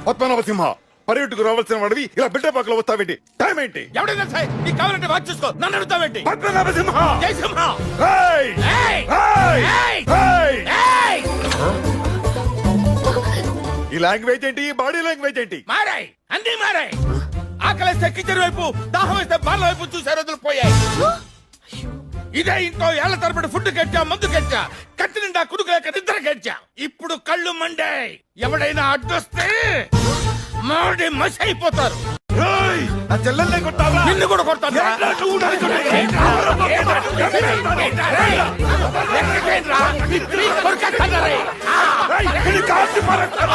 పద్మనాభసింహ, పర్యటకు రావాల్సిన వాడివి ఇలా బిడ్డ పక్కల వస్తావేంటి? టైం ఏంటి? ఎవడైనా సరే నీకు కావాలంటే వాచ్ చూసుకో, నన్ను అడుగుతావేంటి? పద్మనాభసింహ! జై సింహ! ఏయ్! ఏయ్! ఏయ్! ఏయ్! ఏయ్! ఏయ్! ఈ లాంగ్వేజ్ ఏంటి? ఈ బాడీ లాంగ్వేజ్ ఏంటి? మారాయి, అన్ని మారాయి. ఆకలిస్తే కిచెన్ వైపు, దాహం వేస్తే బాల వైపు చూసే రోజులు పోయాయి. ఇదే ఇంట్లో ఏళ్ల తరబడి ఫుడ్ గెచ్చా, మందు గెచ్చా, కత్తి నిండా కుడుకులేక నిద్ర గెచ్చా. ఇప్పుడు కళ్ళు మండే, ఎవడైనా అడ్డొస్తే మాడి మసి అయిపోతారు. ఏయ్! నా చెల్లెల్ని కొట్టావా? నిన్ను కూడా కొడతాను. ఏంట్రా నువ్వు నన్ను కొట్టేది? ఏయ్! ఇది కాల్చి పారేస్తాను.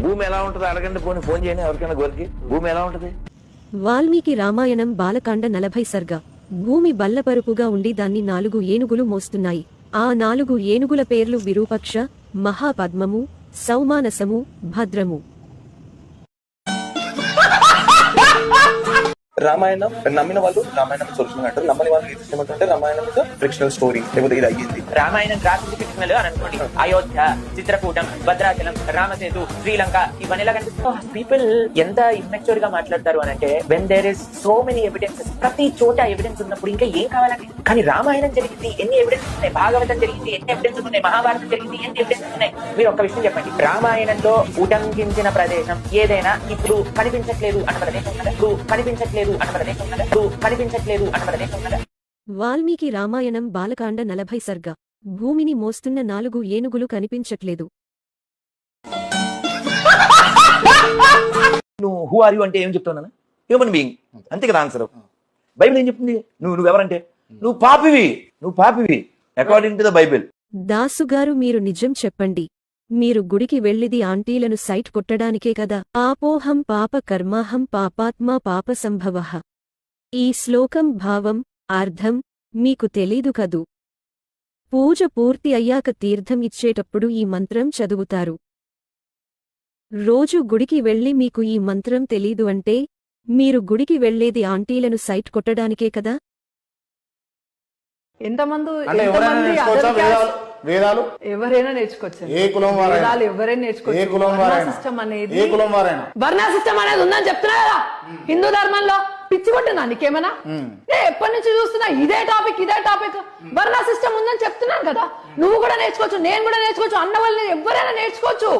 భూమి ఎలా ఉంటది అడగండి, ఫోన్ చేయండి ఎవరికైనా గోరికి. భూమి ఎలా ఉంటది? వాల్మీకి రామాయణం బాలకాండ 40 సర్గ. భూమి బల్లపరుపుగా ఉండి దాన్ని 4 ఏనుగులు మోస్తున్నాయి. ఆ 4 ఏనుగుల పేర్లు విరూపక్ష, మహాపద్మము, సౌమానసము, భద్రము. రామాయణం నమ్మిన వాళ్ళు రామాయణం సొల్యూషన్ అంటారు, నమ్మని వాళ్ళు ఏది ఏమంటారంటే రామాయణం ఫ్రిక్షనల్ స్టోరీ, లేకపోతే ఇది అయ్యింది. రామాయణం గ్రాఫిక్ ఫిక్షనల్ అని అనుకోండి. అయోధ్య, చిత్రకూటం, భద్రాచలం, రామసేతు, శ్రీలంక ఇవన్నీ కనిపిస్తుంది. పీపుల్ ఎంత ఇమ్మెచ్యూర్ గా మాట్లాడతారు అని అంటే, when there is so many evidences, ప్రతి చోట ఎవిడెన్స్ ఉన్నప్పుడు ఇంకా ఏం కావాలండి? కానీ రామాయణం జరిగింది, ఎన్ని ఎవిడెన్స్ ఉన్నాయి? భాగవతం జరిగింది, ఎన్ని ఎవిడెన్స్ ఉన్నాయి? మహాభారతం జరిగింది, ఎన్ని ఎవిడెన్స్ ఉన్నాయి? మీరు ఒక్క విషయం చెప్పండి, రామాయణంలో ఉటంకించిన ప్రదేశం ఏదైనా ఇప్పుడు కనిపించట్లేదు అన్న ప్రదేశం కదా? ఇప్పుడు కనిపించట్లేదు అన్న ప్రదేశం కదా? ఇప్పుడు కనిపించట్లేదు అన్న ప్రదేశం కదా? వాల్మీకి రామాయణం బాలకాండ 40 సర్గ. భూమిని మోస్తున్న 4 ఏనుగులు కనిపించట్లేదు. నువ్వు హూ ఆర్ యు అంటే ఏం చెప్తున్నాను? హ్యూమన్ బీయింగ్, అంతే కదా ఆన్సర్. బైబిల్ ఏం చెప్తుంది? నువ్వెవరంటే నువ్వు పాపివి అకార్డింగ్ టు ద బైబిల్. దాసుగారు, మీరు నిజం చెప్పండి, మీరు గుడికి వెళ్ళిది ఆంటీలను సైట్ కొట్టడానికే కదా? ఆపోహం పాప కర్మాహం పాపాత్మా పాప సంభవః. ఈ శ్లోకం భావం, అర్థం మీకు తెలీదు కదూ? పూజ పూర్తి అయ్యాక తీర్థం ఇచ్చేటప్పుడు ఈ మంత్రం చదువుతారు. రోజు గుడికి వెళ్ళి మీకు ఈ మంత్రం తెలీదు అంటే, మీరు గుడికి వెళ్ళేది ఆంటీలను సైట్ కొట్టడానికే కదా? వేదాలు ఎవరైనా నేర్చుకోవచ్చు. ఏ కులం వారైనా, ఎవరైనా నేర్చుకోవచ్చు. ఏ కులం వారైనా, వర్ణ సిస్టమ్ అనేది ఉందని చెప్తున్నా కదా హిందూ ధర్మంలో. పిచ్చి కొట్టిందా నీకేమన్నా? ఎప్పటి నుంచి చూస్తున్నా ఇదే టాపిక్. వర్ణ సిస్టమ్ ఉందని చెప్తున్నాను కదా. నువ్వు కూడా నేర్చుకోవచ్చు, నేను కూడా నేర్చుకోవచ్చు, అన్న వాళ్ళు ఎవరైనా నేర్చుకోవచ్చు.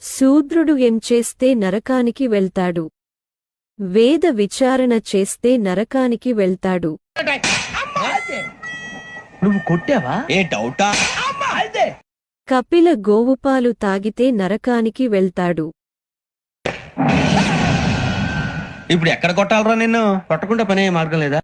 శూద్రుడు ఏం చేస్తే నరకానికి వెళ్తాడు? వేద విచారణ చేస్తే నరకానికి వెళ్తాడు. నువ్వు కొట్టావా? ఏ డౌటా? కపిల గోవుపాలు తాగితే నరకానికి వెళ్తాడు. ఇప్పుడు ఎక్కడ కొట్టాలరా నిన్ను? కొట్టకుండా పనే మార్గం లేదా?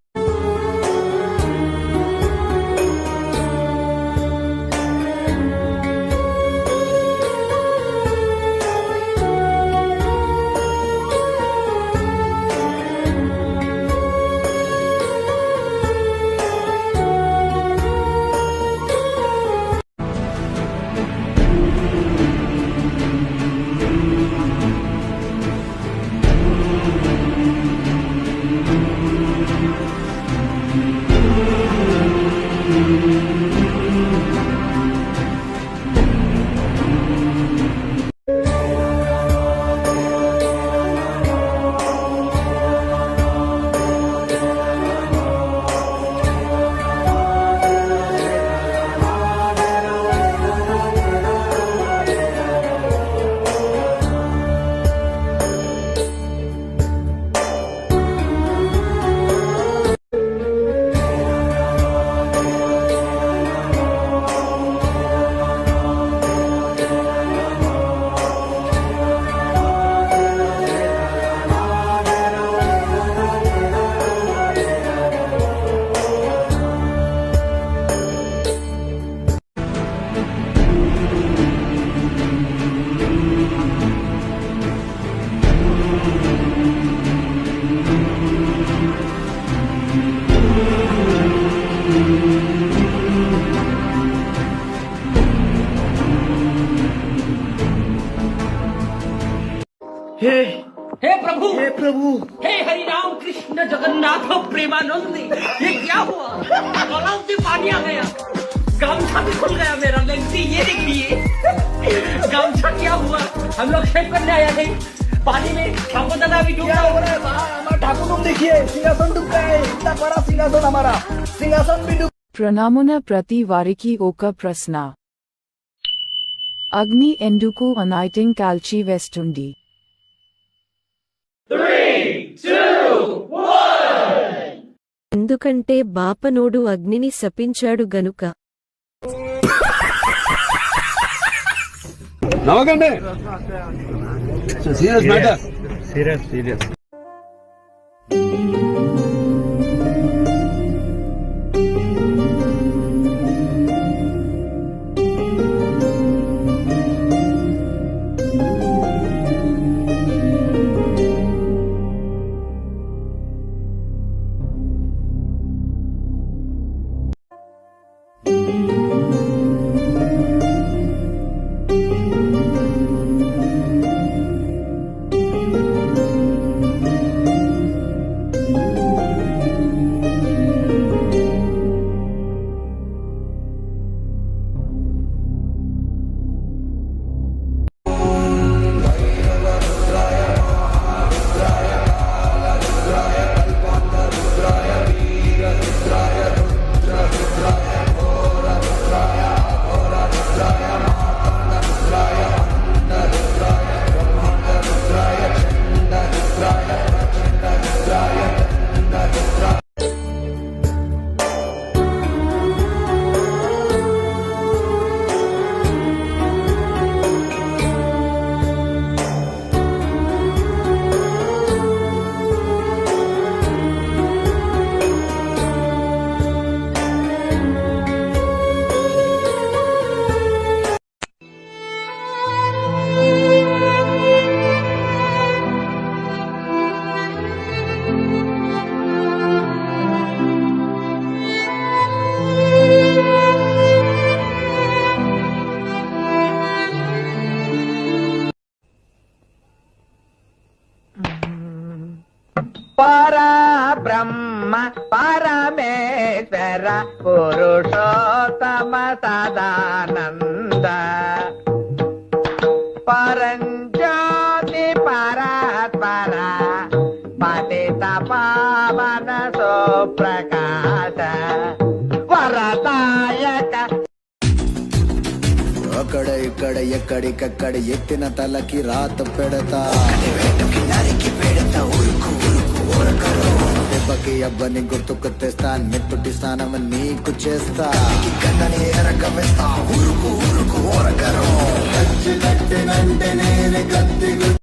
हे प्रभु हे हरि राम कृष्ण जगन्नाथ प्रेमानंद ये क्या हुआ तालाब से पानी आ गया गामछा भी खुल गया मेरा लेंसी ये देखिए गामछा क्या हुआ हम लोग शेव करने आया थे पानी में ठाकुर दादा भी डूबा हो रहा है हमारा ठाकुर तुम देखिए सिंहासन डूब गया है इतना बड़ा सिंहासन हमारा सिंहासन भी डूब ప్రణామున ప్రతి వారికి ఒక ప్రశ్న అగ్ని ఎందుకు అనైటింగ్ కాల్చి వేస్తుంది ఎందుకంటే బాపనోడు అగ్నిని శపించాడు గనుక. నవ్వకండి. Serious matter. బ్రహ్మ పరమేశ్వర పురుషోత్తమ సదానంద పరంజ్యోతి పరాత్పర పతిత పావన సుప్రకాశ వరదాయక అక్కడ ఇక్కడ ఎక్కడికక్కడ ఎత్తిన తలకి రాత పెడతా దెబ్బకి అబ్బని గుర్తుకు తెస్తా నెత్తుటి స్నానం నీకు చేస్తా కన్నని ఎరగవేస్తా ఊరుకు ఊరుకు ఓరకరు గచ్చి కట్టినంటే నేను గత్తి